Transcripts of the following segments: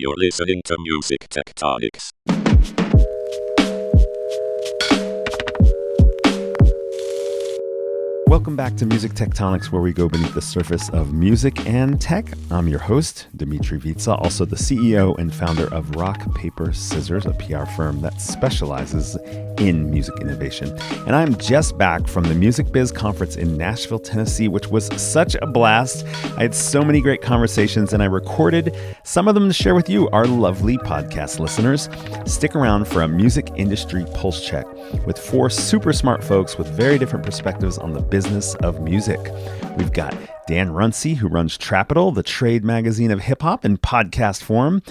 You're listening to Music Tectonics. Welcome back to Music Tectonics, where we go beneath the surface of music and tech. I'm your host, Dmitri Vietze, also the CEO and founder of Rock, Paper, Scissors, a PR firm that specializes in music innovation. And I'm just back from the Musicbiz Conference in Nashville, Tennessee, which was such a blast. I had so many great conversations, and I recorded some of them to share with you, our lovely podcast listeners. Stick around for a music industry pulse check with four super smart folks with very different perspectives on the business of music. We've got Dan Runcie, who runs Trapital, the trade magazine of hip-hop in podcast form.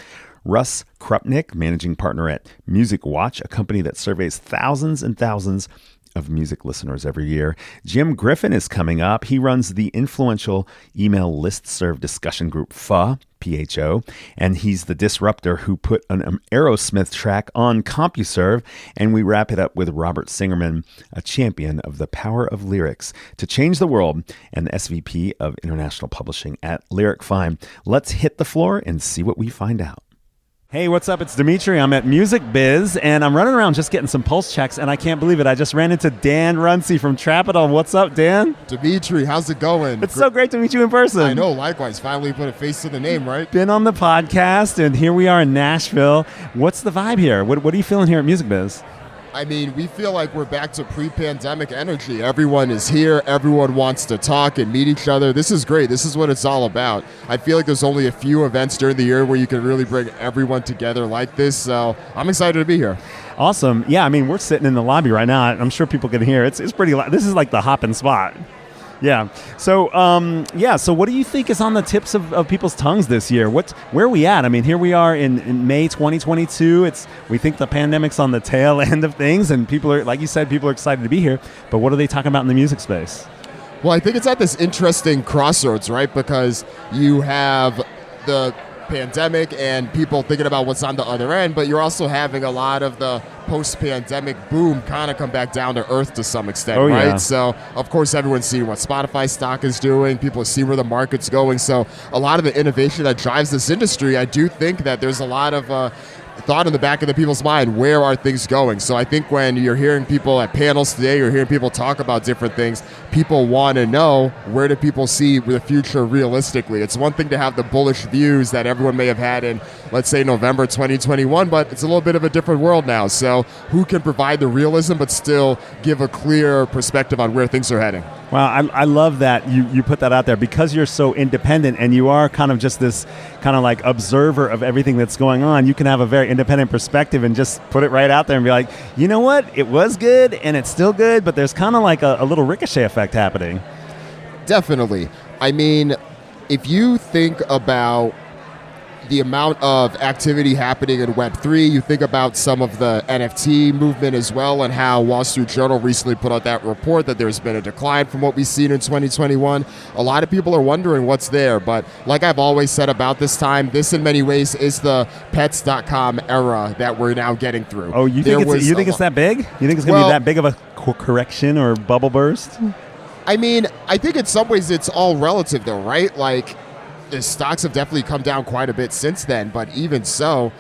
Rus Krupnick, managing partner at MusicWatch, a company that surveys thousands and thousands of music listeners every year. Jim Griffin is coming up. He runs the influential email listserv discussion group PHO, P-H-O, and he's the disruptor who put an Aerosmith track on CompuServe. And we wrap it up with Robert Singerman, a champion of the power of lyrics to change the world and the SVP of International Publishing at LyricFind. Let's hit the floor and see what we find out. Hey, what's up? It's Dmitri. I'm at Musicbiz, and I'm running around just getting some pulse checks, and I can't believe it. I just ran into Dan Runcie from Trapital. What's up, Dan? Dmitri, how's it going? It's so great to meet you in person. I know, likewise. Finally put a face to the name, right? Been on the podcast, and here we are in Nashville. What's the vibe here? What are you feeling here at Musicbiz? I mean, we feel like we're back to pre-pandemic energy. Everyone is here. Everyone wants to talk and meet each other. This is great. This is what it's all about. I feel like there's only a few events during the year where you can really bring everyone together like this. So I'm excited to be here. Awesome. Yeah, I mean, we're sitting in the lobby right now. I'm sure people can hear. It's pretty loud. This is like the hopping spot. Yeah. So, So, what do you think is on the tips of people's tongues this year? Where are we at? I mean, here we are in May 2022. We think the pandemic's on the tail end of things, and people are, like you said, people are excited to be here. But what are they talking about in the music space? Well, I think it's at this interesting crossroads, right? Because you have the pandemic and people thinking about what's on the other end, but you're also having a lot of the post-pandemic boom kind of come back down to earth to some extent, right? Yeah. So, of course, everyone's seeing what Spotify stock is doing. People see where the market's going. So, a lot of the innovation that drives this industry, I do think that there's a lot of thought in the back of the people's mind, where are things going? So I think when you're hearing people at panels today, you're hearing people talk about different things, people want to know, where do people see the future realistically? It's one thing to have the bullish views that everyone may have had in, let's say, November 2021, but it's a little bit of a different world now. So who can provide the realism but still give a clear perspective on where things are heading? Wow, I love that you put that out there, because you're so independent and you are kind of just this kind of like observer of everything that's going on. You can have a very independent perspective and just put it right out there and be like, you know what, it was good and it's still good, but there's kind of like a little ricochet effect happening. Definitely. I mean, if you think about the amount of activity happening in Web3, you think about some of the NFT movement as well, and how Wall Street Journal recently put out that report that there's been a decline from what we've seen in 2021. A lot of people are wondering what's there, but like I've always said about this time, this in many ways is the pets.com era that we're now getting through. Oh, you think it's that big? You think it's going to be that big of a correction or bubble burst? I mean, I think in some ways it's all relative though, right? Like, the stocks have definitely come down quite a bit since then, but even so,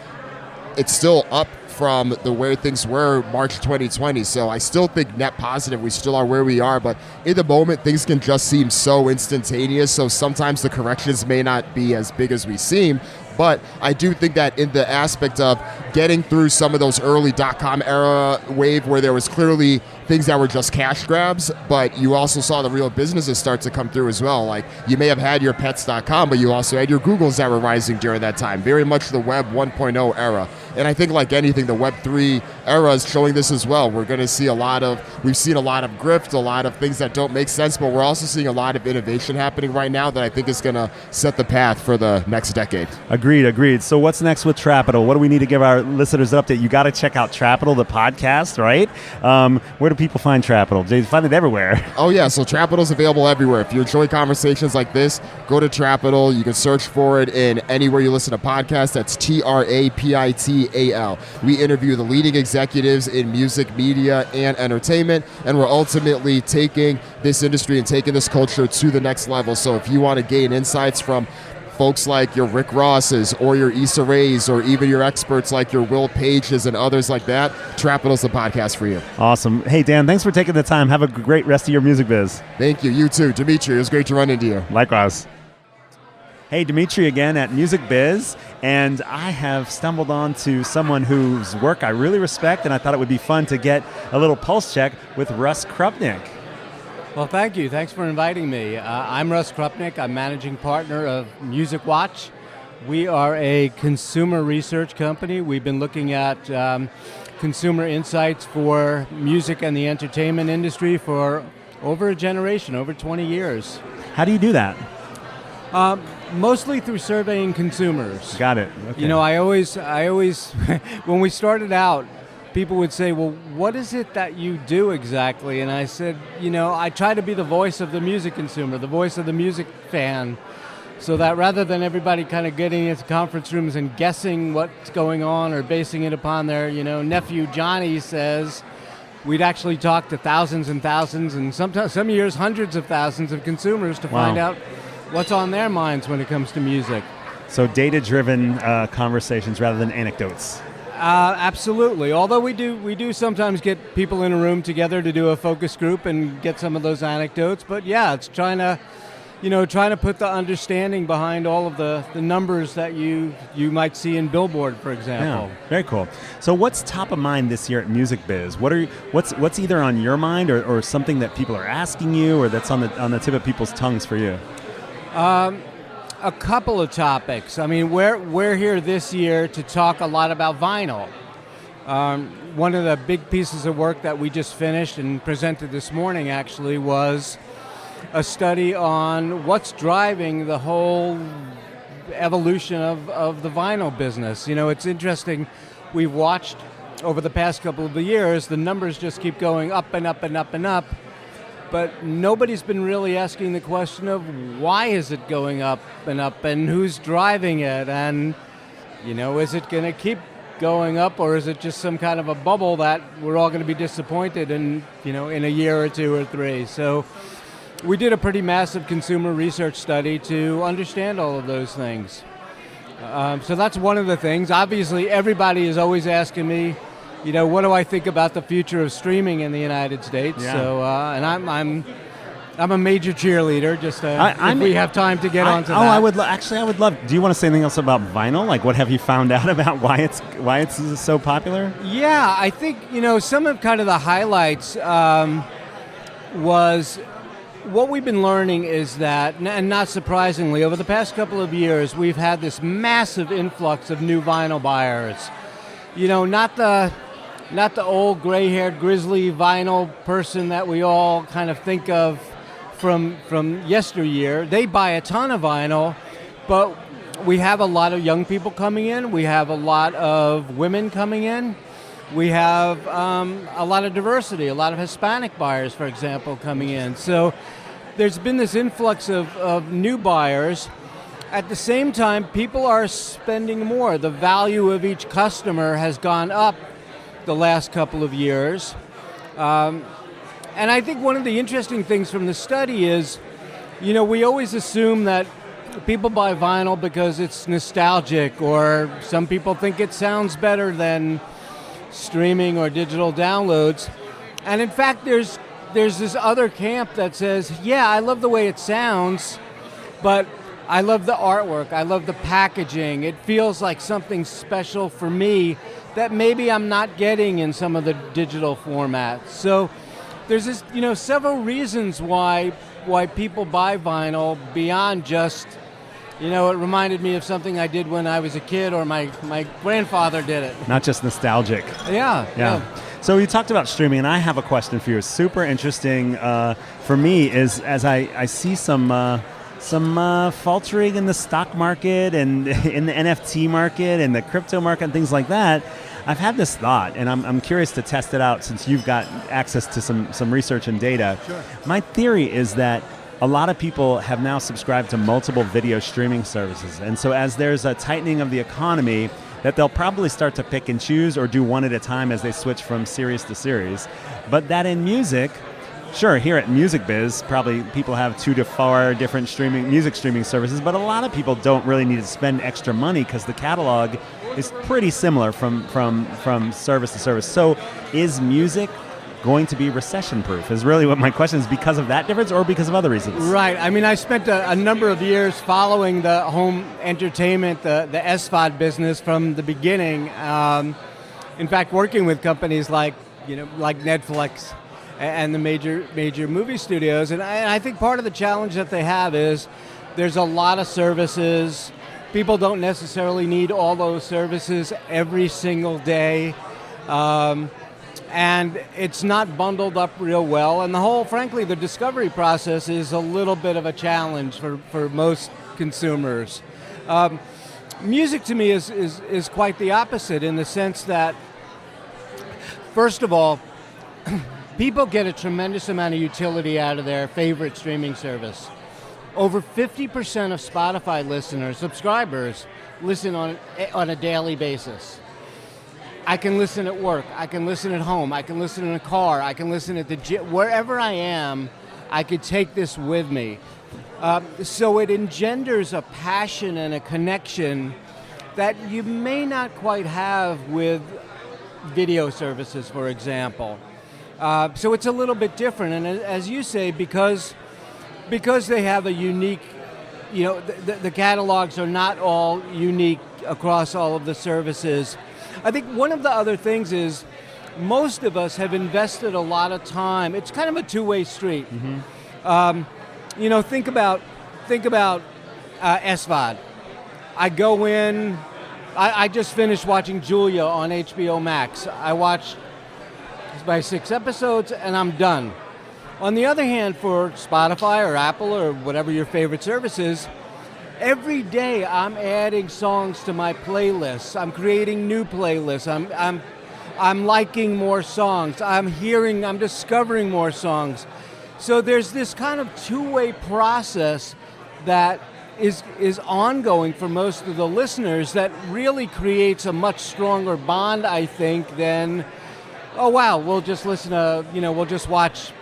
it's still up from the way things were March 2020. So I still think net positive, we still are where we are, but in the moment, things can just seem so instantaneous. So sometimes the corrections may not be as big as we seem, but I do think that in the aspect of getting through some of those early .com era wave where there was clearly things that were just cash grabs, but you also saw the real businesses start to come through as well. Like, you may have had your pets.com, but you also had your Googles that were rising during that time. Very much the Web 1.0 era. And I think, like anything, the Web 3 era is showing this as well. We're going to see we've seen a lot of grift, a lot of things that don't make sense, but we're also seeing a lot of innovation happening right now that I think is going to set the path for the next decade. Agreed. So what's next with Trapital? What do we need to give our listeners an update? You got to check out Trapital, the podcast, right? Where do people find Trapital? They find it everywhere. Oh, yeah. So Trapital's available everywhere. If you enjoy conversations like this, go to Trapital. You can search for it in anywhere you listen to podcasts. That's Trapital. We interview the leading executives in music, media, and entertainment, and we're ultimately taking this industry and taking this culture to the next level. So if you want to gain insights from folks like your Rick Rosses or your Issa Raes or even your experts like your Will Pages and others like that, Trapital's the podcast for you. Awesome. Hey, Dan, thanks for taking the time. Have a great rest of your music biz. Thank you. You too. Dmitri, it was great to run into you. Likewise. Hey, Dmitri again at Musicbiz, and I have stumbled onto someone whose work I really respect, and I thought it would be fun to get a little pulse check with Rus Krupnick. Well, thank you. Thanks for inviting me. I'm Rus Krupnick. I'm managing partner of MusicWatch. We are a consumer research company. We've been looking at consumer insights for music and the entertainment industry for over a generation, over 20 years. How do you do that? Mostly through surveying consumers. Got it. Okay. You know, I always, when we started out, people would say, well, what is it that you do exactly? And I said, you know, I try to be the voice of the music consumer, the voice of the music fan, so that rather than everybody kind of getting into conference rooms and guessing what's going on or basing it upon their, you know, nephew Johnny says, we'd actually talk to thousands and thousands and sometimes, some years, hundreds of thousands of consumers to find out what's on their minds when it comes to music. So data-driven conversations rather than anecdotes. Absolutely. Although we do sometimes get people in a room together to do a focus group and get some of those anecdotes. But yeah, it's trying to put the understanding behind all of the numbers that you might see in Billboard, for example. Yeah, very cool. So what's top of mind this year at MusicBiz? What's either on your mind or something that people are asking you or that's on the tip of people's tongues for you? A couple of topics. I mean, we're here this year to talk a lot about vinyl. One of the big pieces of work that we just finished and presented this morning actually was a study on what's driving the whole evolution of the vinyl business. You know, it's interesting. We've watched over the past couple of years, the numbers just keep going up and up and up and up. But nobody's been really asking the question of why is it going up and who's driving it, and you know, is it going to keep going up or is it just some kind of a bubble that we're all going to be disappointed in, you know, in a year or two or three. So we did a pretty massive consumer research study to understand all of those things. So that's one of the things. Obviously, everybody is always asking me, you know, what do I think about the future of streaming in the United States? Yeah. So, and I'm a major cheerleader. Just if we have time to get onto that. I would love. Do you want to say anything else about vinyl? Like, what have you found out about why it's so popular? Yeah, I think, you know, some of kind of the highlights was what we've been learning is that, and not surprisingly, over the past couple of years, we've had this massive influx of new vinyl buyers. You know, not the old gray-haired grizzly vinyl person that we all kind of think of from yesteryear. They buy a ton of vinyl, but we have a lot of young people coming in. We have a lot of women coming in. We have a lot of diversity, a lot of Hispanic buyers, for example, coming in. So there's been this influx of new buyers. At the same time, people are spending more. The value of each customer has gone up the last couple of years. And I think one of the interesting things from the study is, you know, we always assume that people buy vinyl because it's nostalgic, or some people think it sounds better than streaming or digital downloads. And in fact, there's this other camp that says, yeah, I love the way it sounds, but I love the artwork, I love the packaging. It feels like something special for me that maybe I'm not getting in some of the digital formats. So there's this, you know, several reasons why people buy vinyl beyond just, you know, it reminded me of something I did when I was a kid, or my grandfather did it. Not just nostalgic. Yeah. So you talked about streaming, and I have a question for you. It's super interesting for me is as I see some faltering in the stock market and in the NFT market and the crypto market and things like that. I've had this thought, and I'm curious to test it out since you've got access to some research and data. Sure. My theory is that a lot of people have now subscribed to multiple video streaming services, and so as there's a tightening of the economy, that they'll probably start to pick and choose or do one at a time as they switch from series to series. But that in music, sure, here at MusicBiz, probably people have 2 to 4 different music streaming services, but a lot of people don't really need to spend extra money because the catalog is pretty similar from service to service. So is music going to be recession-proof is really what my question is, because of that difference or because of other reasons? Right. I mean, I spent a number of years following the home entertainment, the SVOD business from the beginning. In fact, working with companies like Netflix and the major movie studios. And I think part of the challenge that they have is there's a lot of services. People don't necessarily need all those services every single day. And it's not bundled up real well. And frankly, the discovery process is a little bit of a challenge for most consumers. Music to me is quite the opposite, in the sense that, first of all, people get a tremendous amount of utility out of their favorite streaming service. Over 50% of Spotify subscribers, listen on a daily basis. I can listen at work, I can listen at home, I can listen in a car, I can listen at the gym. Wherever I am, I could take this with me. So it engenders a passion and a connection that you may not quite have with video services, for example. So it's a little bit different, and as you say, because they have a unique, the catalogs are not all unique across all of the services. I think one of the other things is most of us have invested a lot of time. It's kind of a two-way street. Mm-hmm. Think about SVOD. I go in. I just finished watching Julia on HBO Max. I watched by 6 episodes and I'm done. On the other hand, for Spotify or Apple or whatever your favorite service is, every day I'm adding songs to my playlists. I'm creating new playlists. I'm liking more songs. I'm discovering more songs. So there's this kind of two-way process that is ongoing for most of the listeners that really creates a much stronger bond, I think, than, oh wow, we'll just listen to, we'll just watch,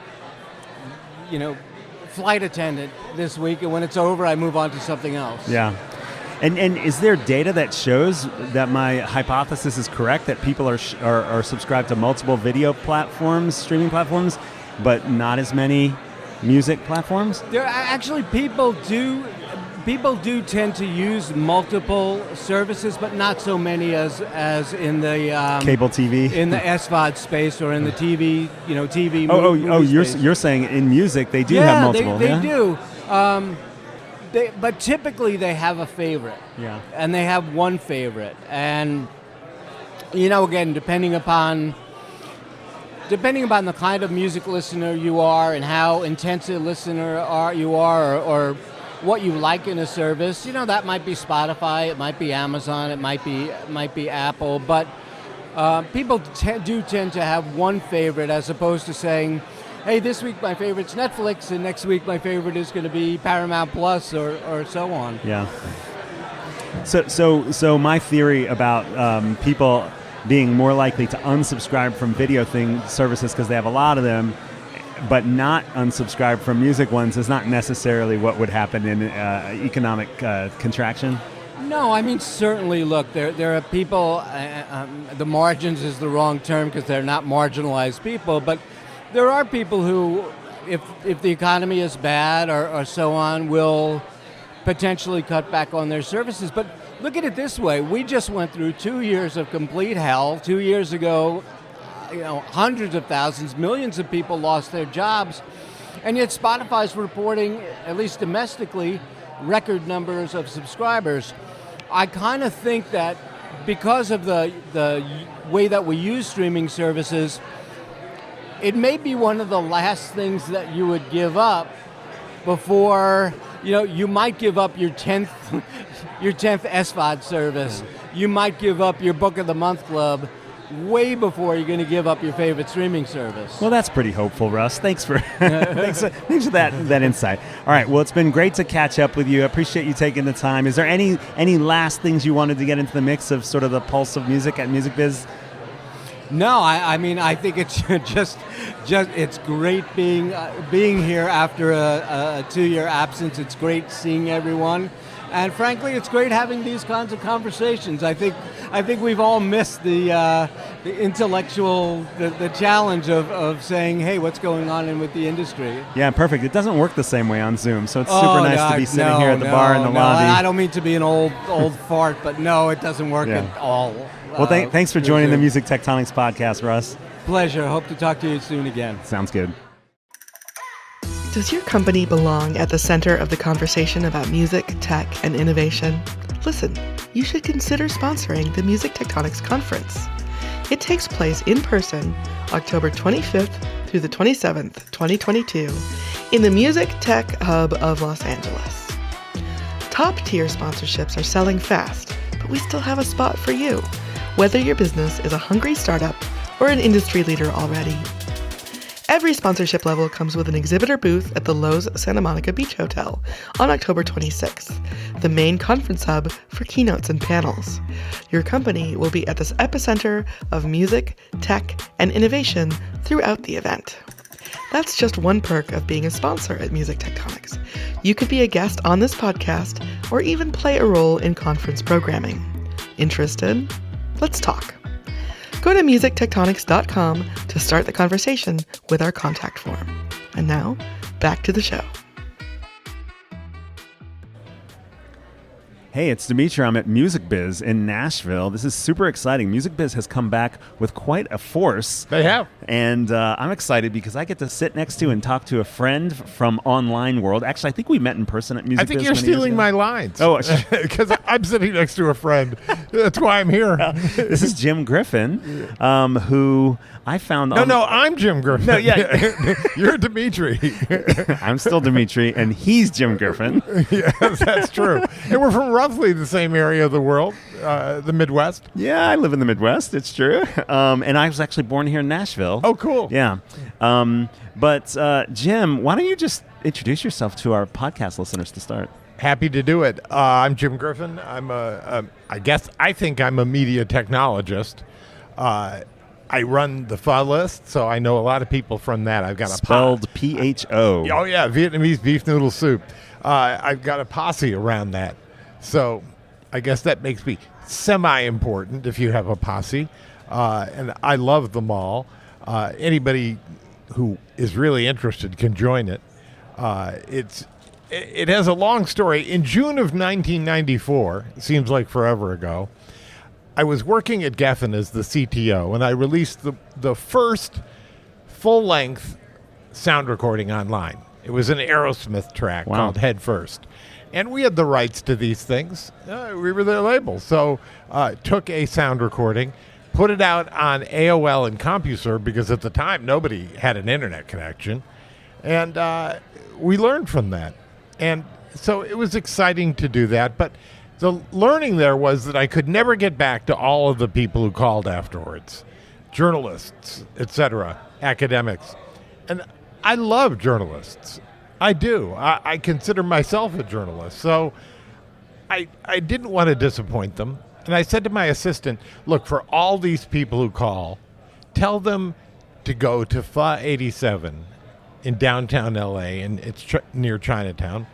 Flight Attendant this week, and when it's over, I move on to something else. Yeah. And is there data that shows that my hypothesis is correct, that people are subscribed to multiple video platforms, streaming platforms, but not as many music platforms? There actually people do tend to use multiple services, but not so many as in the cable TV, in the SVOD space, or in the TV, TV. You're saying in music they do have multiple. They do. But typically they have a favorite. Yeah. And they have one favorite, and again, depending upon the kind of music listener you are and how intense a listener you are, or what you like in a service, that might be Spotify, it might be Amazon, it might be Apple, but people do tend to have one favorite, as opposed to saying, hey, this week my favorite's Netflix, and next week my favorite is going to be Paramount Plus, or so on. Yeah. So my theory about people being more likely to unsubscribe from video services because they have a lot of them, but not unsubscribe from music ones, is not necessarily what would happen in economic contraction? No, I mean, certainly, look, there are people, the margins is the wrong term because they're not marginalized people, but there are people who, if the economy is bad or so on, will potentially cut back on their services. But look at it this way. We just went through 2 years of complete hell. 2 years ago, hundreds of thousands, millions of people lost their jobs, and yet Spotify's reporting, at least domestically, record numbers of subscribers. I kind of think that because of the way that we use streaming services, it may be one of the last things that you would give up before, you might give up your 10th SVOD service. You might give up your Book of the Month Club way before you're going to give up your favorite streaming service. Well, that's pretty hopeful, Russ. Thanks for thanks for that insight. All right, well, it's been great to catch up with you. I appreciate you taking the time. Is there any last things you wanted to get into the mix of sort of the pulse of music at MusicBiz? No, I mean, I think it's just it's great being here after a 2-year absence. It's great seeing everyone, and frankly, it's great having these kinds of conversations. I think we've all missed the intellectual the challenge of saying, hey, what's going on with the industry? Yeah, perfect. It doesn't work the same way on Zoom, so it's super nice to be sitting here at the bar in the lobby. I don't mean to be an old fart, but no, it doesn't work at all. Well, thanks for joining the Music Tectonics podcast, Russ. Pleasure. Hope to talk to you soon again. Sounds good. Does your company belong at the center of the conversation about music, tech, and innovation? Listen, you should consider sponsoring the Music Tectonics Conference. It takes place in person October 25th through the 27th, 2022, in the Music Tech Hub of Los Angeles. Top-tier sponsorships are selling fast, but we still have a spot for you, whether your business is a hungry startup or an industry leader already. Every sponsorship level comes with an exhibitor booth at the Loews Santa Monica Beach Hotel on October 26th, the main conference hub for keynotes and panels. Your company will be at this epicenter of music, tech, and innovation throughout the event. That's just one perk of being a sponsor at Music Tectonics. You could be a guest on this podcast or even play a role in conference programming. Interested? Let's talk. Go to musictectonics.com to start the conversation with our contact form. And now, back to the show. Hey, it's Dmitri. I'm at Musicbiz in Nashville. This is super exciting. Musicbiz has come back with quite a force. They have. And I'm excited because I get to sit next to and talk to a friend from online world. Actually, I think we met in person at Musicbiz. I think you're stealing my lines. Oh, because I'm sitting next to a friend. That's why I'm here. This is Jim Griffin, who I found on... No, I'm Jim Griffin. No, yeah. You're Dmitri. I'm still Dmitri, and he's Jim Griffin. Yes, that's true. And we're from roughly the same area of the world, the Midwest. Yeah, I live in the Midwest. It's true. And I was actually born here in Nashville. Oh, cool. Yeah. But Jim, why don't you just introduce yourself to our podcast listeners to start? Happy to do it. I'm Jim Griffin. I think I'm a media technologist. I run the Pho list, so I know a lot of people from that. I've got spelled P-H-O. Oh yeah, Vietnamese beef noodle soup. I've got a posse around that, so I guess that makes me semi-important if you have a posse. And I love them all. Anybody who is really interested can join it. It has a long story. In June of 1994, it seems like forever ago, I was working at Geffen as the CTO, and I released the first full-length sound recording online. It was an Aerosmith track called Head First. And we had the rights to these things. We were their label. So took a sound recording, put it out on AOL and CompuServe, because at the time nobody had an internet connection. And we learned from that. And so it was exciting to do that. But the learning there was that I could never get back to all of the people who called afterwards, journalists, etc., academics. And I love journalists. I do. I consider myself a journalist. So I didn't want to disappoint them. And I said to my assistant, look, for all these people who call, tell them to go to Pho 87 in downtown L.A., and it's near Chinatown.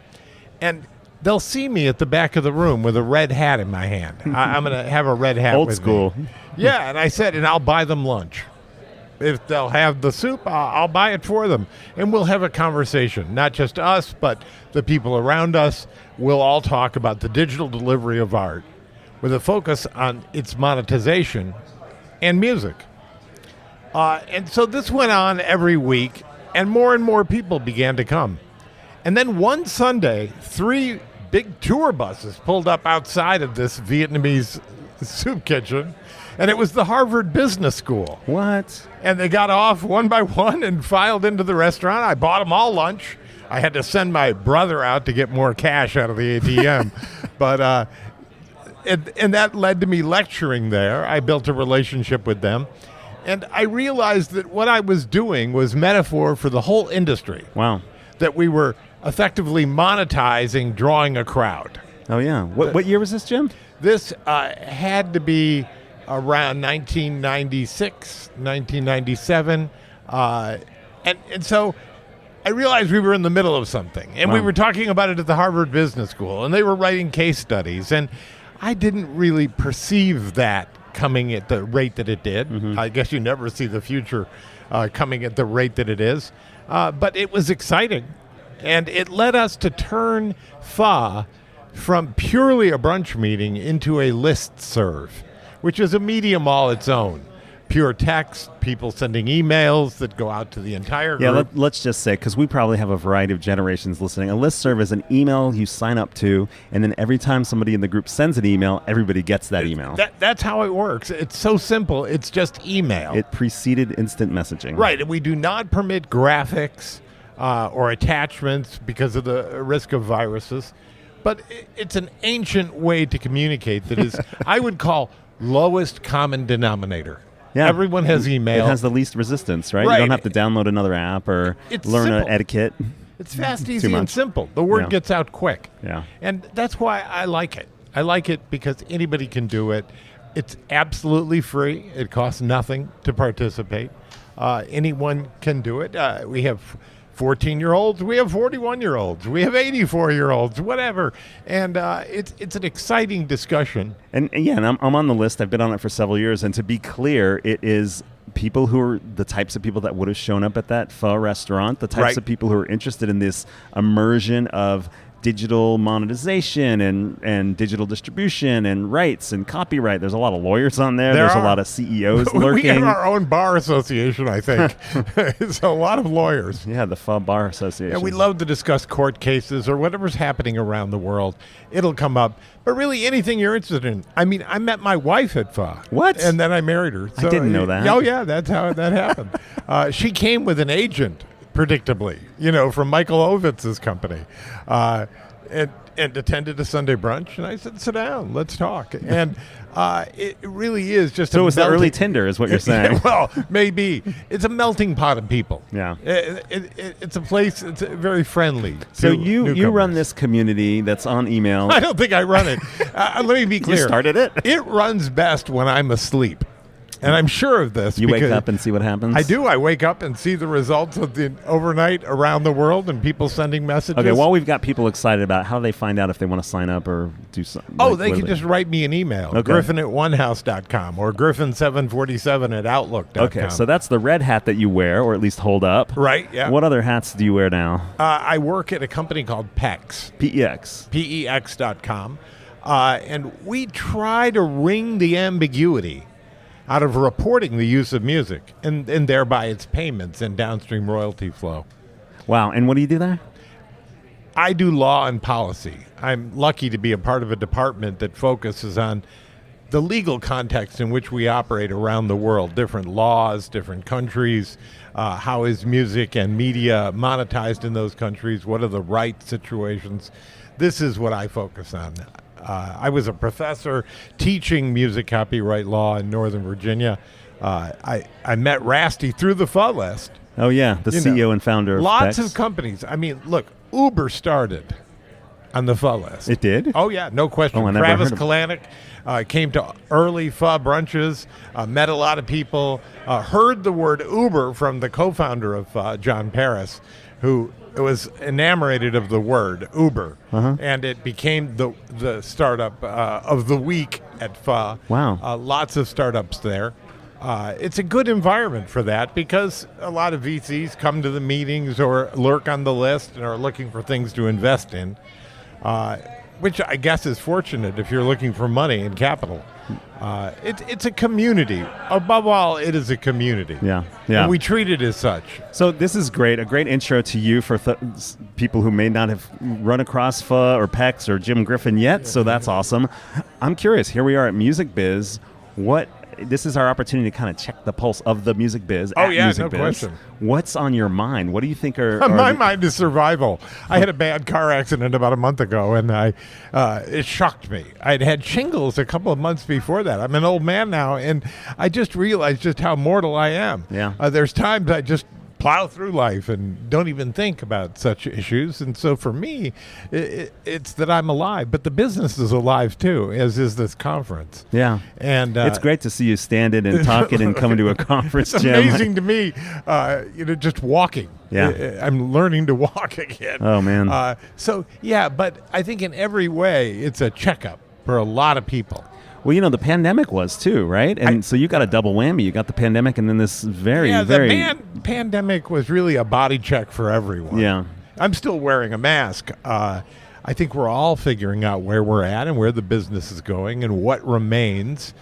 And they'll see me at the back of the room with a red hat in my hand. I'm going to have a red hat Old with school. me. Yeah, and I said, and I'll buy them lunch. If they'll have the soup, I'll buy it for them. And we'll have a conversation, not just us, but the people around us. We'll all talk about the digital delivery of art with a focus on its monetization and music. And so this went on every week, and more people began to come. And then one Sunday, 3 big tour buses pulled up outside of this Vietnamese soup kitchen, and it was the Harvard Business School. What? And they got off one by one and filed into the restaurant. I bought them all lunch. I had to send my brother out to get more cash out of the ATM. But and that led to me lecturing there. I built a relationship with them. And I realized that what I was doing was metaphor for the whole industry. Wow. That we were effectively monetizing, drawing a crowd. Oh, yeah. What year was this, Jim? This had to be around 1996, 1997. And so I realized we were in the middle of something. And we were talking about it at the Harvard Business School. And they were writing case studies. And I didn't really perceive that coming at the rate that it did. Mm-hmm. I guess you never see the future coming at the rate that it is. But it was exciting. And it led us to turn FA from purely a brunch meeting into a listserv, which is a medium all its own. Pure text, people sending emails that go out to the entire group. Yeah, let's just say, because we probably have a variety of generations listening, a listserv is an email you sign up to, and then every time somebody in the group sends an email, everybody gets that email. That's how it works. It's so simple. It's just email. It preceded instant messaging. Right, and we do not permit graphics or attachments because of the risk of viruses. But it's an ancient way to communicate that is, I would call, lowest common denominator. Yeah. Everyone has email. It has the least resistance, right? Right. You don't have to download another app or It's learn an simple. etiquette. It's fast, Too easy, and much. simple. The word Yeah. gets out quick. Yeah. And that's why I like it. I like it because anybody can do it. It's absolutely free. It costs nothing to participate. Anyone can do it. We have 14-year-olds. We have 41-year-olds. We have 84-year-olds, whatever. And it's an exciting discussion. And I'm on the list. I've been on it for several years. And to be clear, it is people who are the types of people that would have shown up at that pho restaurant, the types Right. of people who are interested in this immersion of digital monetization and digital distribution and rights and copyright. There's a lot of lawyers on there. There There's are. a lot of CEOs We lurking. have our own bar association, I think. It's a lot of lawyers. Yeah, the Pho Bar Association. Yeah, we love to discuss court cases or whatever's happening around the world. It'll come up. But really, anything you're interested in. I mean, I met my wife at Pho. What? And then I married her. I didn't know that. Oh, yeah, that's how that happened. She came with an agent, predictably, from Michael Ovitz's company. And attended a Sunday brunch, and I said, sit down, let's talk. And it really is just So a it was the melting- early Tinder is what you're saying. Well, maybe. It's a melting pot of people. Yeah. It's a place, it's very friendly. So to you run newcomers. this community that's on email. I don't think I run it. Let me be clear. You started it? It runs best when I'm asleep. And I'm sure of this. You wake because up and see what happens? I do. I wake up and see the results of the overnight around the world and people sending messages. Okay, well, we've got people excited about how they find out if they want to sign up or do something. Oh, they can just write me an email. Okay. Griffin@onehouse.com or Griffin747@outlook.com. Okay, so that's the red hat that you wear, or at least hold up. Right, yeah. What other hats do you wear now? I work at a company called PEX. PEX. PEX.com. And we try to wring the ambiguity out of reporting the use of music and thereby its payments and downstream royalty flow. Wow, and what do you do there? I do law and policy. I'm lucky to be a part of a department that focuses on the legal context in which we operate around the world, different laws, different countries, how is music and media monetized in those countries, what are the rights situations. This is what I focus on. I was a professor teaching music copyright law in Northern Virginia. I met Rasty through the Pho list. Oh, yeah, the CEO and founder of Lots PEX. of companies. I mean, look, Uber started on the Pho list. It did? Oh, yeah, no question. Oh, I never Travis heard of Kalanick came to early Pho brunches, met a lot of people, heard the word Uber from the co-founder of John Paris, who was enamored of the word Uber, and it became the startup of the week at Pho. Wow. Lots of startups there. It's a good environment for that because a lot of VCs come to the meetings or lurk on the list and are looking for things to invest in, which I guess is fortunate if you're looking for money and capital. It's a community. Above all, it is a community. Yeah, yeah. And we treat it as such. So this is great, a great intro to you for people who may not have run across Pho or PEX or Jim Griffin yet, so that's awesome. I'm curious, here we are at MusicBiz. This is our opportunity to kind of check the pulse of the music biz. Oh, at yeah, MusicBiz. no question. What's on your mind? What do you think are My mind is survival. I had a bad car accident about a month ago, and it shocked me. I'd had shingles a couple of months before that. I'm an old man now, and I just realized just how mortal I am. Yeah. There's times I just plow through life and don't even think about such issues. And so for me, it's that I'm alive, but the business is alive too, as is this conference. Yeah. And it's great to see you standing and talking and coming to a conference, it's Jim. amazing to me, just walking. Yeah. I'm learning to walk again. Oh, man. But I think in every way, it's a checkup for a lot of people. Well, the pandemic was too, right? And so you got a double whammy. You got the pandemic and then this very pandemic was really a body check for everyone. Yeah. I'm still wearing a mask. I think we're all figuring out where we're at and where the business is going and what remains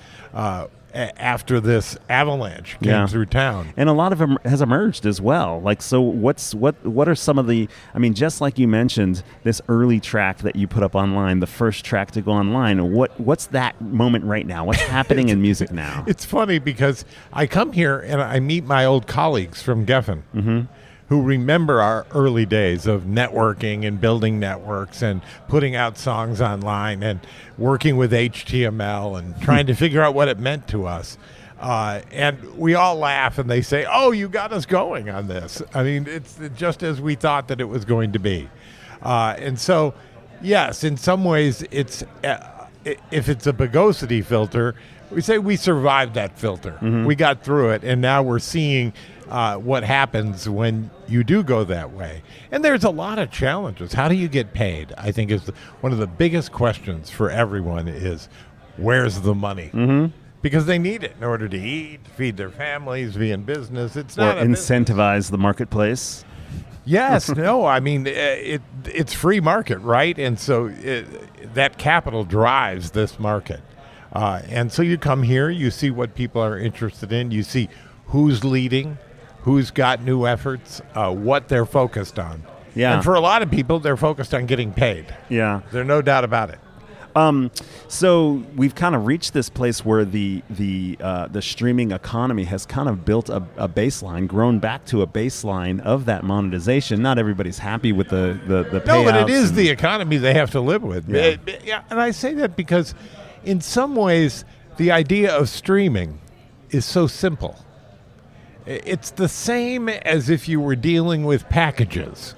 after this avalanche came through town. And a lot of them has emerged as well. Like, so what are some of the, just like you mentioned, this early track that you put up online, the first track to go online, what's that moment right now? What's happening in music now? It's funny because I come here and I meet my old colleagues from Geffen, who remember our early days of networking and building networks and putting out songs online and working with HTML and trying to figure out what it meant to us. And we all laugh and they say, "Oh, you got us going on this." It's just as we thought that it was going to be. And so, yes, in some ways, it's if it's a Bogosity filter, we say we survived that filter. We got through it, and now we're seeing what happens when you do go that way. And there's a lot of challenges. How do you get paid? I think is one of the biggest questions for everyone is, where's the money? Because they need it in order to eat, feed their families, be in business. It's not incentivize the marketplace. Yes, no, it's free market, right? And so that capital drives this market. And so you come here, you see what people are interested in, you see who's leading, who's got new efforts, what they're focused on. Yeah. And for a lot of people, they're focused on getting paid. Yeah. There's no doubt about it. So we've kind of reached this place where the streaming economy has kind of built a baseline, grown back to a baseline of that monetization. Not everybody's happy with the payouts. No, but it is the economy they have to live with. Yeah. And I say that because in some ways, the idea of streaming is so simple. It's the same as if you were dealing with packages.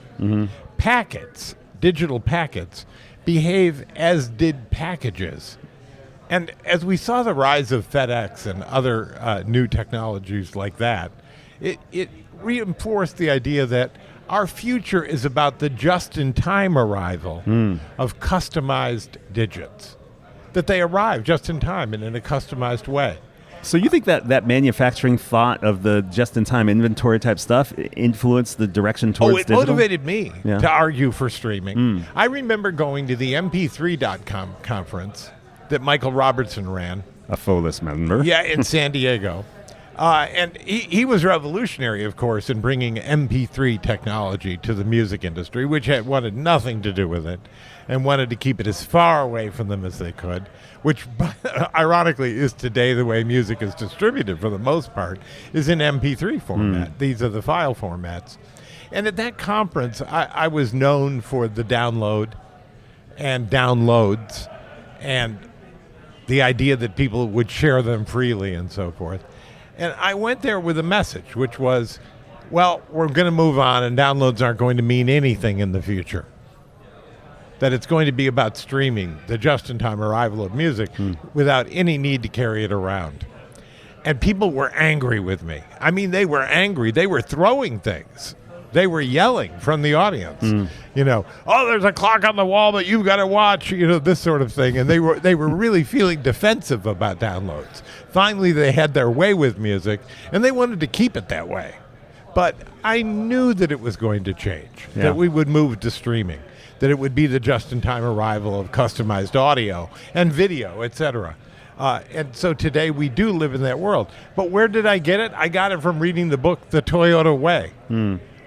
Packets, digital packets, behave as did packages. And as we saw the rise of FedEx and other new technologies like that, it reinforced the idea that our future is about the just-in-time arrival of customized digits, that they arrive just in time and in a customized way. So you think that manufacturing thought of the just-in-time inventory type stuff influenced the direction towards digital? It motivated me to argue for streaming. I remember going to the MP3.com conference that Michael Robertson ran. A FOLIS member. Yeah, in San Diego. And he was revolutionary, of course, in bringing MP3 technology to the music industry, which wanted nothing to do with it and wanted to keep it as far away from them as they could, which ironically is today the way music is distributed for the most part, is in MP3 format. These are the file formats. And at that conference, I was known for the download and downloads and the idea that people would share them freely and so forth. And I went there with a message, which was, well, we're going to move on and downloads aren't going to mean anything in the future. That it's going to be about streaming, the just-in-time arrival of music, without any need to carry it around. And people were angry with me. They were angry. They were throwing things. They were yelling from the audience. Oh, there's a clock on the wall that you've got to watch, this sort of thing. And they were really feeling defensive about downloads. Finally, they had their way with music, and they wanted to keep it that way. But I knew that it was going to change, that we would move to streaming, that it would be the just-in-time arrival of customized audio and video, etc. And so today we do live in that world. But where did I get it? I got it from reading the book, The Toyota Way,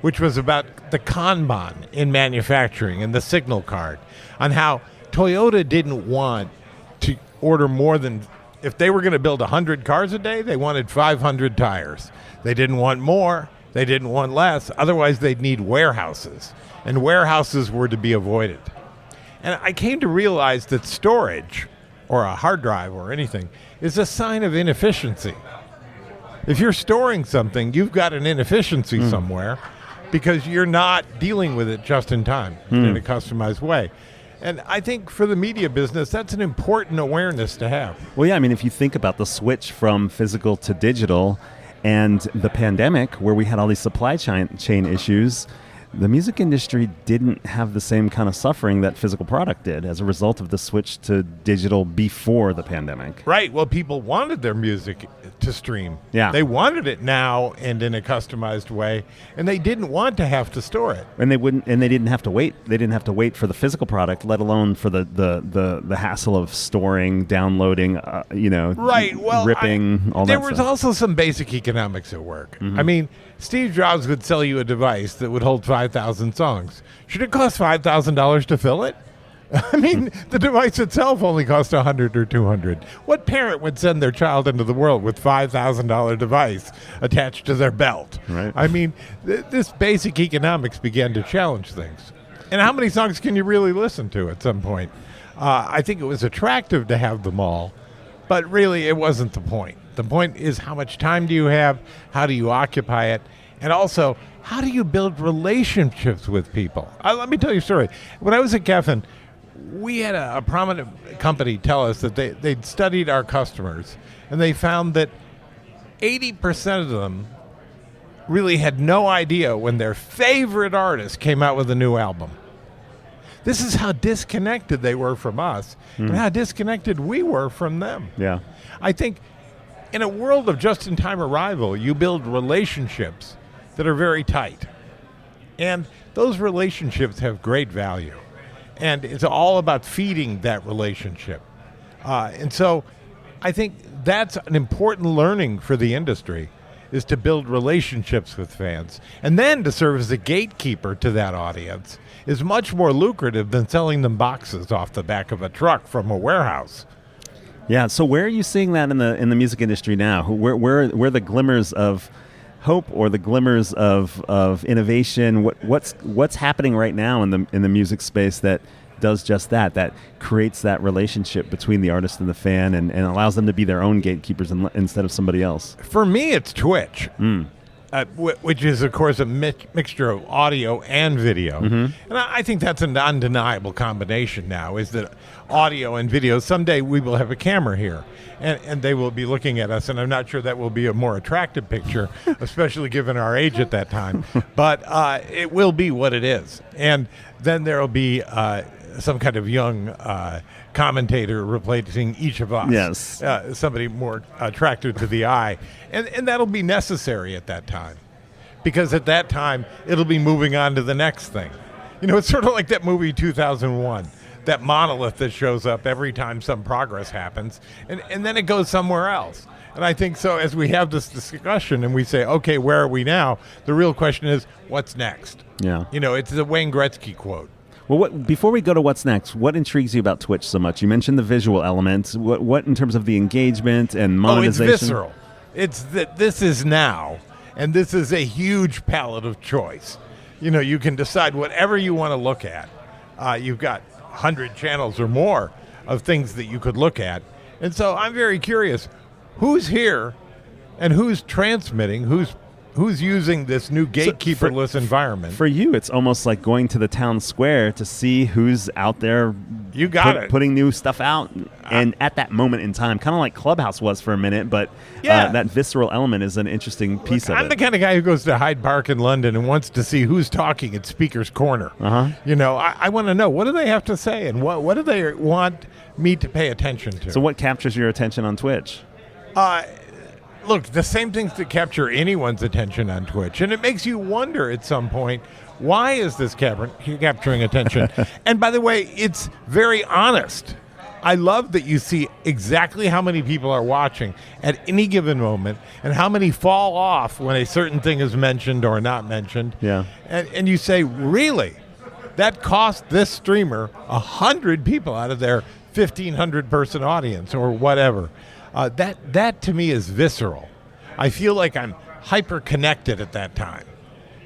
which was about the Kanban in manufacturing and the signal card, on how Toyota didn't want to order more than, if they were going to build 100 cars a day, they wanted 500 tires. They didn't want more. They didn't want less. Otherwise, they'd need warehouses. And warehouses were to be avoided. And I came to realize that storage, or a hard drive or anything, is a sign of inefficiency. If you're storing something, you've got an inefficiency somewhere because you're not dealing with it just in time in a customized way. And I think for the media business, that's an important awareness to have. Well, yeah, I mean, if you think about the switch from physical to digital and the pandemic where we had all these supply chain issues, the music industry didn't have the same kind of suffering that physical product did as a result of the switch to digital before the pandemic. Right. Well, people wanted their music to stream. Yeah. They wanted it now and in a customized way, and they didn't want to have to store it. And they didn't have to wait. They didn't have to wait for the physical product, let alone for the hassle of storing, downloading, Right. Well, ripping, all that there was stuff. also some basic economics at work. I mean, Steve Jobs would sell you a device that would hold 5,000 songs. Should it cost $5,000 to fill it? I mean, the device itself only costs $100 or $200. What parent would send their child into the world with $5,000 device attached to their belt? Right. I mean, this basic economics began to challenge things. And how many songs can you really listen to at some point? I think it was attractive to have them all, but really it wasn't the point. The point is, how much time do you have? How do you occupy it? And also, how do you build relationships with people? Let me tell you a story. When I was at Geffen, we had a prominent company tell us that they'd studied our customers, and they found that 80% of them really had no idea when their favorite artist came out with a new album. This is how disconnected they were from us and how disconnected we were from them. Yeah. I think in a world of just-in-time arrival, you build relationships that are very tight. And those relationships have great value. And it's all about feeding that relationship. And so I think that's an important learning for the industry, is to build relationships with fans. And then to serve as a gatekeeper to that audience is much more lucrative than selling them boxes off the back of a truck from a warehouse. Yeah. So where are you seeing that in the music industry now? Where are the glimmers of hope or the glimmers of innovation? What's happening right now in the music space that does just that creates that relationship between the artist and the fan and allows them to be their own gatekeepers instead of somebody else? For me, it's Twitch. Which is, of course, a mixture of audio and video. And I think that's an undeniable combination now, is that audio and video. Someday we will have a camera here, and they will be looking at us, and I'm not sure that will be a more attractive picture, especially given our age at that time. But it will be what it is. And then there will be some kind of young commentator replacing each of us. Yes. Somebody more attractive to the eye. And that'll be necessary at that time. Because at that time, it'll be moving on to the next thing. You know, it's sort of like that movie 2001, that monolith that shows up every time some progress happens, and then it goes somewhere else. And I think so, as we have this discussion and we say, okay, where are we now? The real question is, what's next? Yeah. You know, it's the Wayne Gretzky quote. Well, before we go to what's next, what intrigues you about Twitch so much? You mentioned the visual elements. What in terms of the engagement and monetization? Oh, it's visceral. It's that this is now, and this is a huge palette of choice. You know, you can decide whatever you want to look at. You've got 100 channels or more of things that you could look at. And so I'm very curious, who's here and who's transmitting, who's using this new gatekeeperless environment. For you, it's almost like going to the town square to see who's out there putting new stuff out. And at that moment in time, kind of like Clubhouse was for a minute, but that visceral element is an interesting piece of it. I'm the kind of guy who goes to Hyde Park in London and wants to see who's talking at Speaker's Corner. You know, I want to know, what do they have to say and what do they want me to pay attention to? So what captures your attention on Twitch? Look, the same things that capture anyone's attention on Twitch. And it makes you wonder at some point, why is this capturing attention? And by the way, it's very honest. I love that you see exactly how many people are watching at any given moment and how many fall off when a certain thing is mentioned or not mentioned. Yeah. And you say, really? That cost this streamer 100 people out of their 1,500 person audience or whatever. That to me is visceral. I feel like I'm hyper connected at that time,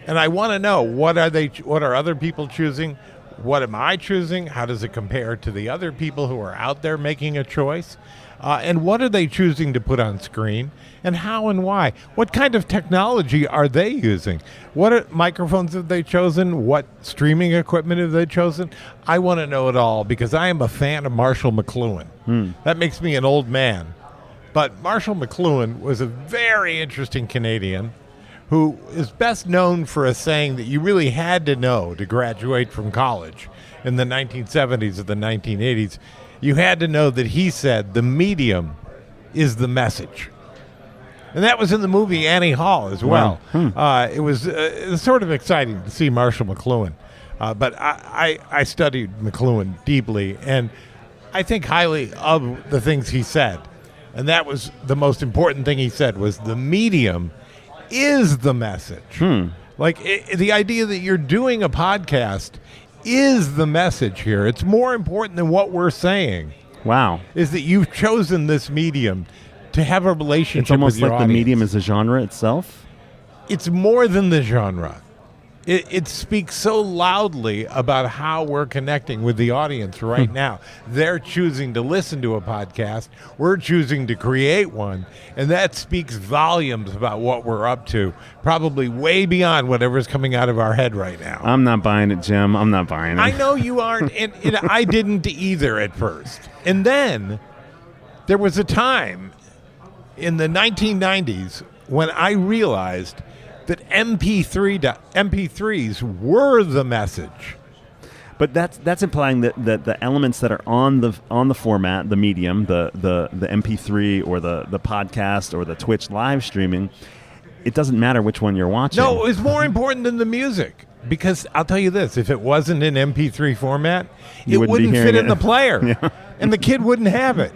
and I want to know what are other people choosing, what am I choosing, how does it compare to the other people who are out there making a choice. And what are they choosing to put on screen? And how and why? What kind of technology are they using? What microphones have they chosen? What streaming equipment have they chosen? I want to know it all because I am a fan of Marshall Mcluhan. That makes me an old man. But Marshall Mcluhan was a very interesting Canadian who is best known for a saying that you really had to know to graduate from college in the 1970s or the 1980s. You had to know that he said the medium is the message. And that was in the movie Annie Hall as well. Wow. It was sort of exciting to see Marshall Mcluhan. But I studied Mcluhan deeply, and I think highly of the things he said. And that was the most important thing he said was the medium is the message. Like the idea that you're doing a podcast is the message here. It's more important than what we're saying. Wow. Is that you've chosen this medium to have a relationship It's almost with your like audience. the medium is a genre itself. It's more than the genre. It speaks so loudly about how we're connecting with the audience right now. They're choosing to listen to a podcast. We're choosing to create one. And that speaks volumes about what we're up to, probably way beyond whatever's coming out of our head right now. I'm not buying it, Jim. I'm not buying it. I know you aren't, and I didn't either at first. And then there was a time in the 1990s when I realized that MP3s were the message. But that's implying that the elements that are on the format, the medium, the MP3 or the podcast or the Twitch live streaming, it doesn't matter which one you're watching. No, it's more important than the music. Because I'll tell you this, if it wasn't in MP3 format, it wouldn't fit in the player. Yeah. And the kid wouldn't have it.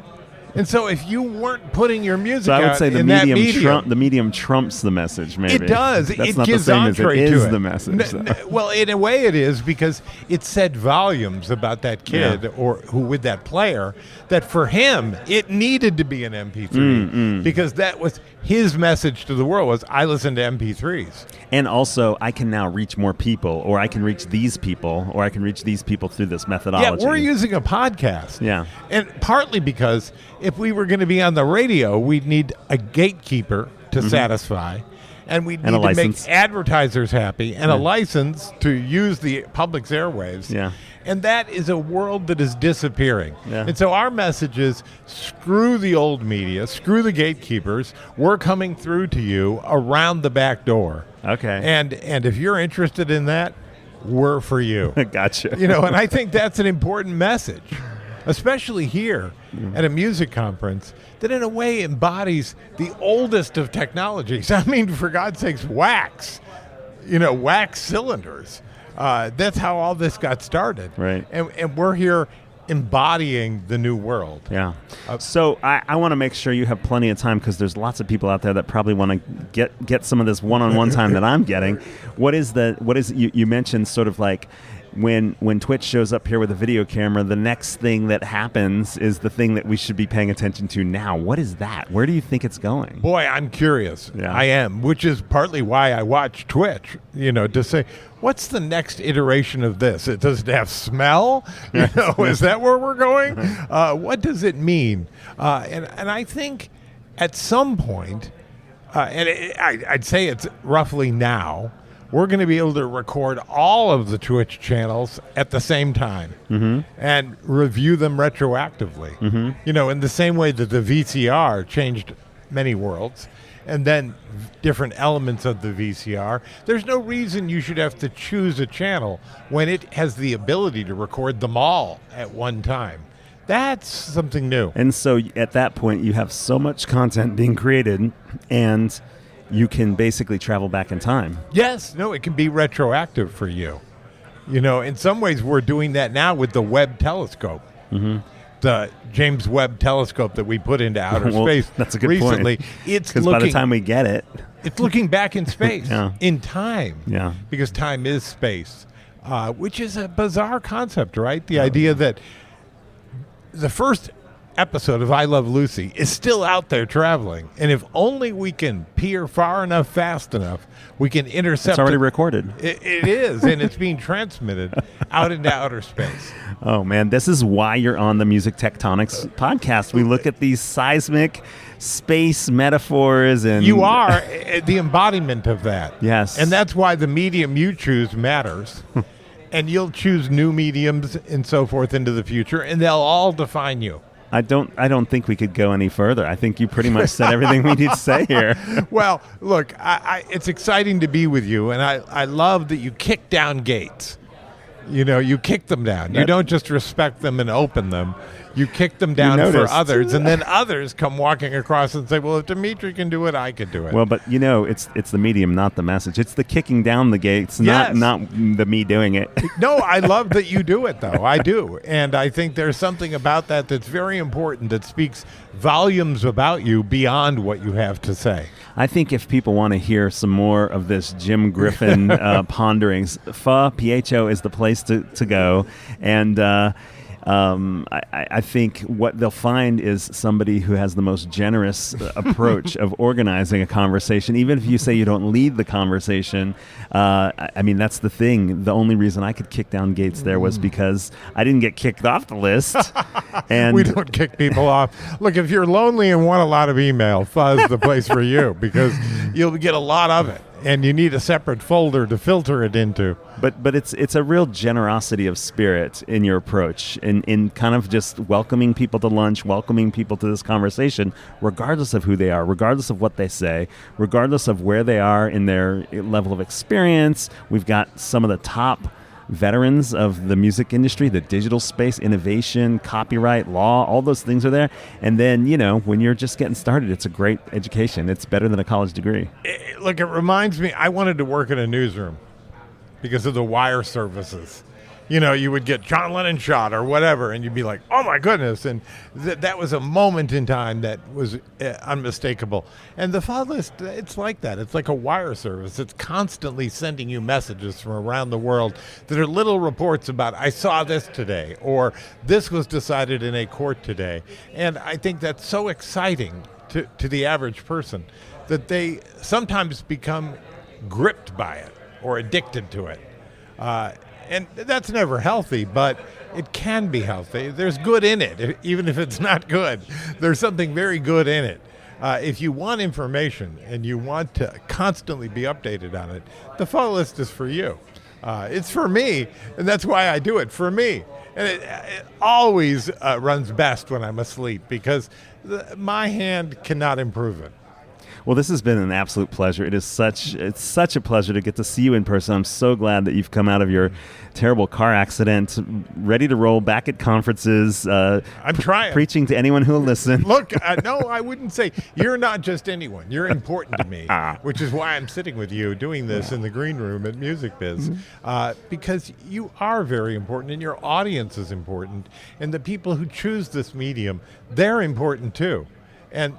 And so if you weren't putting your music So I would out say the in medium trumps the message, maybe. It does. That's it not gives the same as it entree is to it. the message. Well, in a way it is because it said volumes about that kid or who with that player that for him it needed to be an MP3 because that was his message to the world was I listen to MP3s. And also I can now reach more people, or I can reach these people, or I can reach these people through this methodology. Yeah, we're using a podcast. Yeah. And partly because if we were going to be on the radio, we'd need a gatekeeper to satisfy. And we'd need to license. make advertisers happy and a license to use the public's airwaves. Yeah. And that is a world that is disappearing. Yeah. And so our message is screw the old media, screw the gatekeepers. We're coming through to you around the back door. Okay. And if you're interested in that, we're for you. Gotcha. And I think that's an important message, especially here at a music conference that in a way embodies the oldest of technologies. I mean, for God's sakes, wax, wax cylinders. That's how all this got started. Right. And we're here embodying the new world. Yeah. So I want to make sure you have plenty of time because there's lots of people out there that probably want to get some of this one-on-one time that I'm getting. What is you mentioned sort of like when Twitch shows up here with a video camera, the next thing that happens is the thing that we should be paying attention to now. What is that? Where do you think it's going? Boy, I'm curious. Yeah. I am, which is partly why I watch Twitch, to say, what's the next iteration of this? Does it have smell? Is that where we're going? What does it mean? And I think at some point, I'd say it's roughly now, we're going to be able to record all of the Twitch channels at the same time and review them retroactively. In the same way that the VCR changed many worlds and then different elements of the VCR. There's no reason you should have to choose a channel when it has the ability to record them all at one time. That's something new. And so at that point, you have so much content being created and you can basically travel back in time. Yes. No, it can be retroactive for you. In some ways, we're doing that now with the Webb telescope. The James Webb telescope that we put into outer space that's a good recently. point. It's because by the time we get it, it's looking back in space, Yeah. in time. Yeah. Because time is space, which is a bizarre concept, right? The idea that the first episode of I Love Lucy is still out there traveling. And if only we can peer far enough, fast enough, we can intercept It's already recorded. It is, and it's being transmitted out into outer space. Oh, man, this is why you're on the Music Tectonics podcast. We look at these seismic space metaphors. And you are the embodiment of that. Yes. And that's why the medium you choose matters. And you'll choose new mediums and so forth into the future, and they'll all define you. I don't think we could go any further. I think you pretty much said everything we need to say here. Well, look, it's exciting to be with you, and I love that you kick down gates. You know, you kick them down. You don't just respect them and open them. You kick them down for others, and then others come walking across and say, well, if Dmitri can do it, I could do it. Well, but, it's the medium, not the message. It's the kicking down the gates, Yes. not the me doing it. No, I love that you do it, though. I do. And I think there's something about that that's very important that speaks volumes about you beyond what you have to say. I think if people want to hear some more of this Jim Griffin ponderings, PHO is the place to go. And I think what they'll find is somebody who has the most generous approach of organizing a conversation. Even if you say you don't lead the conversation, that's the thing. The only reason I could kick down gates there was because I didn't get kicked off the list. And we don't kick people off. Look, if you're lonely and want a lot of email, Fuzz is the place for you because you'll get a lot of it. And you need a separate folder to filter it into. But it's a real generosity of spirit in your approach, in kind of just welcoming people to lunch, welcoming people to this conversation, regardless of who they are, regardless of what they say, regardless of where they are in their level of experience. We've got some of the top veterans of the music industry, the digital space, innovation, copyright, law, all those things are there. And then, when you're just getting started, it's a great education. It's better than a college degree. Look, it reminds me, I wanted to work in a newsroom because of the wire services. You would get John Lennon shot or whatever, and you'd be like, oh, my goodness. And that was a moment in time that was unmistakable. And the file list, it's like that. It's like a wire service. It's constantly sending you messages from around the world that are little reports about, I saw this today, or this was decided in a court today. And I think that's so exciting to the average person that they sometimes become gripped by it or addicted to it. And that's never healthy, but it can be healthy. There's good in it, even if it's not good. There's something very good in it. If you want information and you want to constantly be updated on it, the follow list is for you. It's for me, and that's why I do it, for me. And it always runs best when I'm asleep because my hand cannot improve it. Well, this has been an absolute pleasure. It's such a pleasure to get to see you in person. I'm so glad that you've come out of your terrible car accident, ready to roll back at conferences. I'm trying. Preaching to anyone who will listen. Look, no, I wouldn't say. You're not just anyone. You're important to me, which is why I'm sitting with you doing this in the green room at MusicBiz, because you are very important and your audience is important. And the people who choose this medium, they're important too. And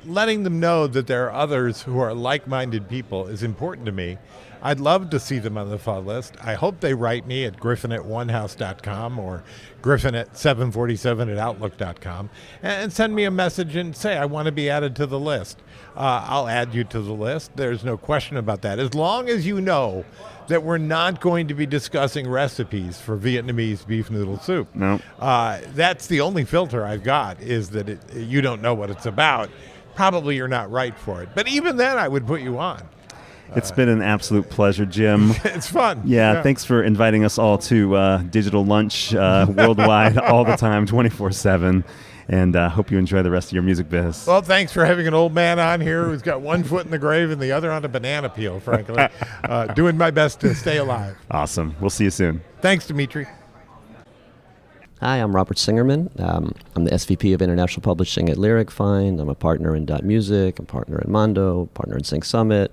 letting them know that there are others who are like-minded people is important to me. I'd love to see them on the file list. I hope they write me at griffin@onehouse.com or griffin@747@outlook.com and send me a message and say, I want to be added to the list. I'll add you to the list. There's no question about that. As long as you know that we're not going to be discussing recipes for Vietnamese beef noodle soup. No. That's the only filter I've got, is that you don't know what it's about. Probably you're not right for it. But even then, I would put you on. It's been an absolute pleasure, Jim. It's fun. Yeah, thanks for inviting us all to digital lunch worldwide all the time, 24/7. And hope you enjoy the rest of your music biz. Well, thanks for having an old man on here who's got one foot in the grave and the other on a banana peel, frankly. Doing my best to stay alive. Awesome. We'll see you soon. Thanks, Dmitri. Hi, I'm Robert Singerman. I'm the SVP of International Publishing at LyricFind. I'm a partner in .music. I'm a partner in Mondo, partner in Sync Summit.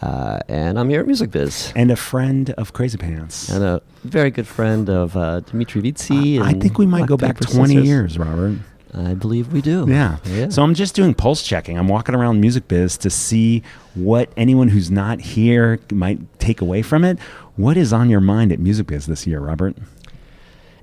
And I'm here at MusicBiz. And a friend of Crazy Pants. And a very good friend of Dmitri Vietze. I think we might go back 20 years, Robert. I believe we do. Yeah. So I'm just doing pulse checking. I'm walking around MusicBiz to see what anyone who's not here might take away from it. What is on your mind at MusicBiz this year, Robert?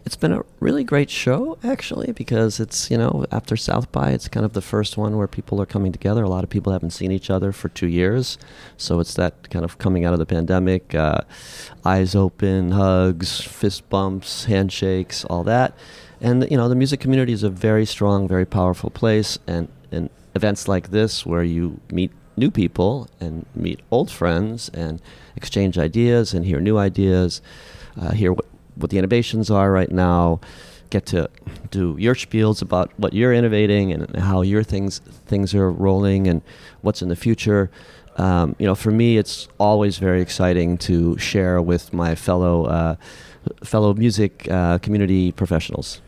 It's been a really great show, actually, because it's, after South by, it's kind of the first one where people are coming together. A lot of people haven't seen each other for 2 years. So it's that kind of coming out of the pandemic, eyes open, hugs, fist bumps, handshakes, all that. And, the music community is a very strong, very powerful place. And events like this where you meet new people and meet old friends and exchange ideas and hear new ideas, hear what the innovations are right now, get to do your spiels about what you're innovating and how your things are rolling and what's in the future. For me, it's always very exciting to share with my fellow music community professionals.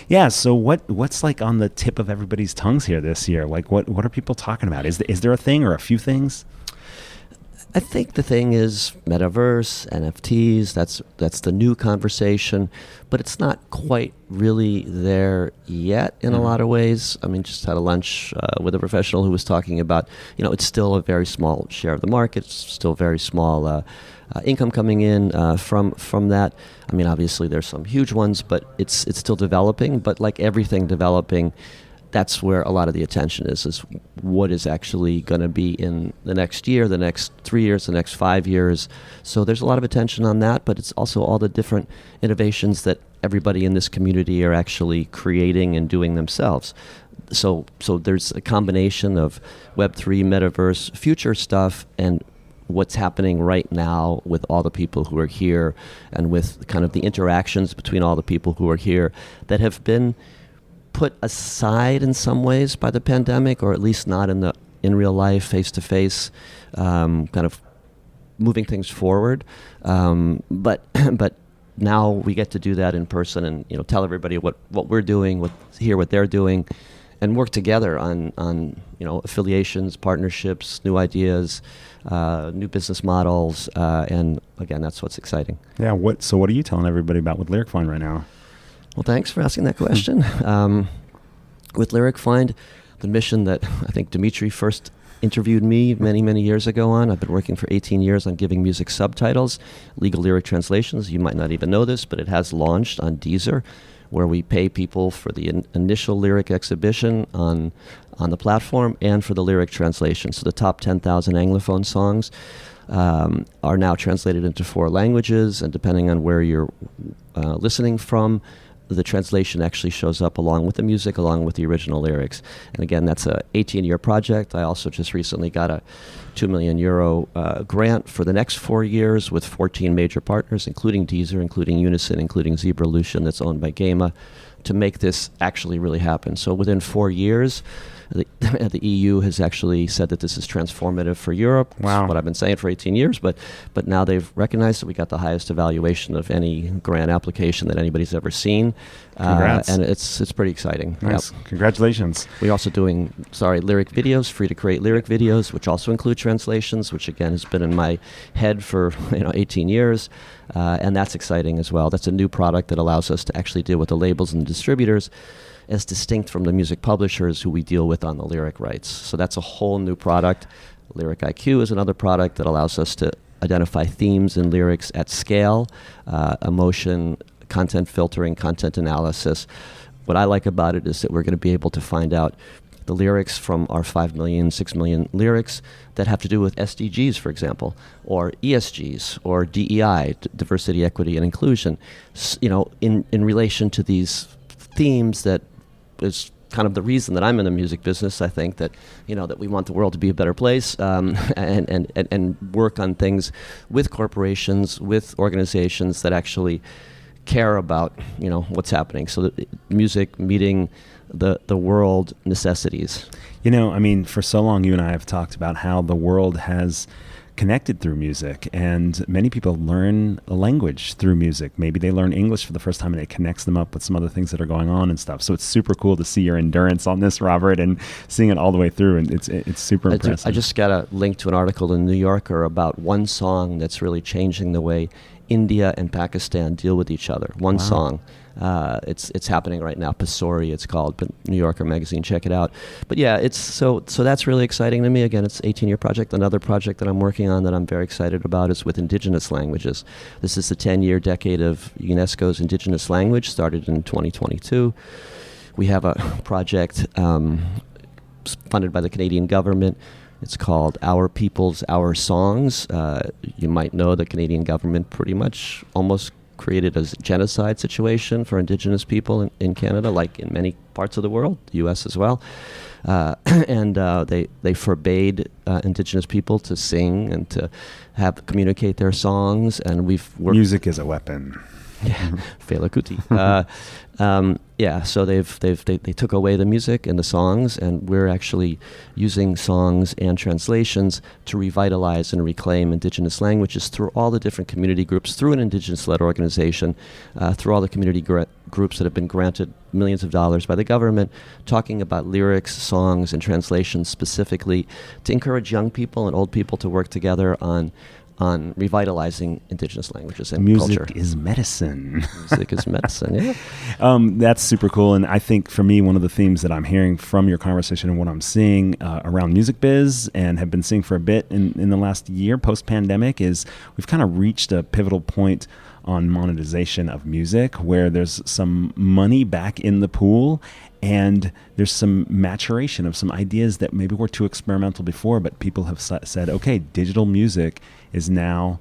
Yeah. So what's like on the tip of everybody's tongues here this year? Like what are people talking about? Is there a thing or a few things? I think the thing is metaverse, NFTs, that's the new conversation, but it's not quite really there yet in a lot of ways. I mean, just had a lunch with a professional who was talking about, it's still a very small share of the market, it's still very small income coming in from that. I mean, obviously there's some huge ones, but it's still developing, but like everything developing, that's where a lot of the attention is what is actually going to be in the next year, the next 3 years, the next 5 years. So there's a lot of attention on that, but it's also all the different innovations that everybody in this community are actually creating and doing themselves. So there's a combination of Web3, metaverse, future stuff, and what's happening right now with all the people who are here and with kind of the interactions between all the people who are here that have been put aside in some ways by the pandemic, or at least not in real life, face to face, kind of moving things forward. But now we get to do that in person and tell everybody what we're doing, hear what they're doing, and work together on affiliations, partnerships, new ideas, new business models, and again, that's what's exciting. Yeah. So what are you telling everybody about with LyricFind right now? Well, thanks for asking that question. With LyricFind, the mission that I think Dmitri first interviewed me many, many years ago on, I've been working for 18 years on giving music subtitles, legal lyric translations. You might not even know this, but it has launched on Deezer, where we pay people for the initial lyric exhibition on the platform and for the lyric translation. So the top 10,000 Anglophone songs are now translated into 4 languages, and depending on where you're listening from, the translation actually shows up along with the music, along with the original lyrics. And again, that's a 18-year project. I also just recently got a €2 million grant for the next 4 years with 14 major partners, including Deezer, including Unison, including Zebralution, that's owned by Gema, to make this actually really happen. So within 4 years, the EU has actually said that this is transformative for Europe. Wow. That's what I've been saying for 18 years, but now they've recognized that we got the highest evaluation of any grant application that anybody's ever seen. Congrats. And it's pretty exciting. Nice. Yep. Congratulations. We're also doing, lyric videos, free to create lyric videos, which also include translations, which again has been in my head for 18 years. And that's exciting as well. That's a new product that allows us to actually deal with the labels and the distributors as distinct from the music publishers who we deal with on the lyric rights. So that's a whole new product. Lyric IQ is another product that allows us to identify themes in lyrics at scale, emotion, content filtering, content analysis. What I like about it is that we're going to be able to find out the lyrics from our 5 million, 6 million lyrics that have to do with SDGs, for example, or ESGs, or DEI, diversity, equity, and inclusion, in relation to these themes that is kind of the reason that I'm in the music business. I think that that we want the world to be a better place, and work on things with corporations, with organizations that actually care about what's happening. So that music meeting the world necessities. For so long you and I have talked about how the world has connected through music, and many people learn a language through music. Maybe they learn English for the first time and it connects them up with some other things that are going on and stuff. So it's super cool to see your endurance on this, Robert, and seeing it all the way through, and it's super impressive. I just got a link to an article in New Yorker about one song that's really changing the way India and Pakistan deal with each other. One song. It's happening right now. Pasori, it's called, but New Yorker magazine, check it out. But yeah, it's so that's really exciting to me. Again, it's an 18-year project. Another project that I'm working on that I'm very excited about is with indigenous languages. This is the 10-year decade of UNESCO's indigenous language, started in 2022. We have a project funded by the Canadian government. It's called Our Peoples, Our Songs. You might know the Canadian government pretty much almost created a genocide situation for indigenous people in Canada, like in many parts of the world, the U.S. as well. And they forbade indigenous people to sing and to communicate their songs. And we've worked... Music is a weapon. Yeah, Fela Kuti. So they took away the music and the songs, and we're actually using songs and translations to revitalize and reclaim indigenous languages through all the different community groups, through an indigenous-led organization, through all the community groups that have been granted millions of dollars by the government, talking about lyrics, songs, and translations specifically to encourage young people and old people to work together on revitalizing indigenous languages and culture. Music is medicine. Music is medicine, yeah. That's super cool. And I think for me, one of the themes that I'm hearing from your conversation and what I'm seeing around MusicBiz and have been seeing for a bit in the last year post-pandemic is we've kind of reached a pivotal point on monetization of music where there's some money back in the pool and there's some maturation of some ideas that maybe were too experimental before, but people have said, okay, digital music is now,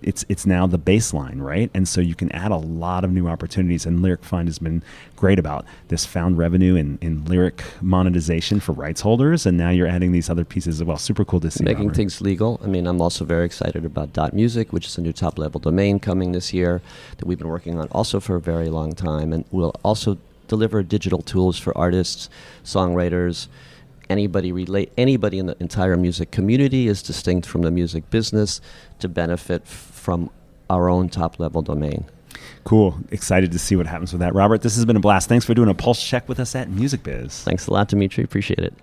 it's now the baseline, right? And so you can add a lot of new opportunities, and LyricFind has been great about this found revenue in lyric monetization for rights holders, and now you're adding these other pieces as well. Super cool to see. Making Robert. things legal. I mean, I'm also very excited about .music, which is a new top-level domain coming this year that we've been working on also for a very long time, and we'll also deliver digital tools for artists, songwriters, anybody in the entire music community is distinct from the music business to benefit from our own top-level domain. Cool. Excited to see what happens with that. Robert, this has been a blast. Thanks for doing a pulse check with us at MusicBiz. Thanks a lot, Dmitri. Appreciate it.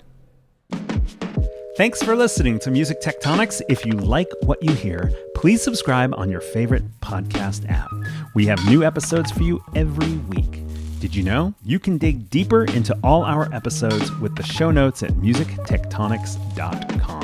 Thanks for listening to Music Tectonics. If you like what you hear, please subscribe on your favorite podcast app. We have new episodes for you every week. Did you know? You can dig deeper into all our episodes with the show notes at musictectonics.com.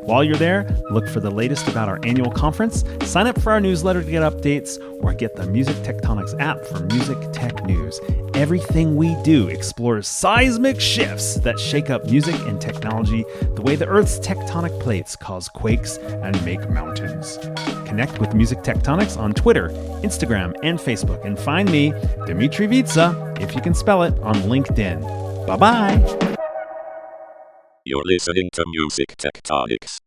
While you're there, look for the latest about our annual conference, sign up for our newsletter to get updates, or get the Music Tectonics app for music tech news. Everything we do explores seismic shifts that shake up music and technology the way the Earth's tectonic plates cause quakes and make mountains. Connect with Music Tectonics on Twitter, Instagram, and Facebook, and find me, Dmitri Vietze, if you can spell it, on LinkedIn. Bye-bye. You're listening to Music Tectonics.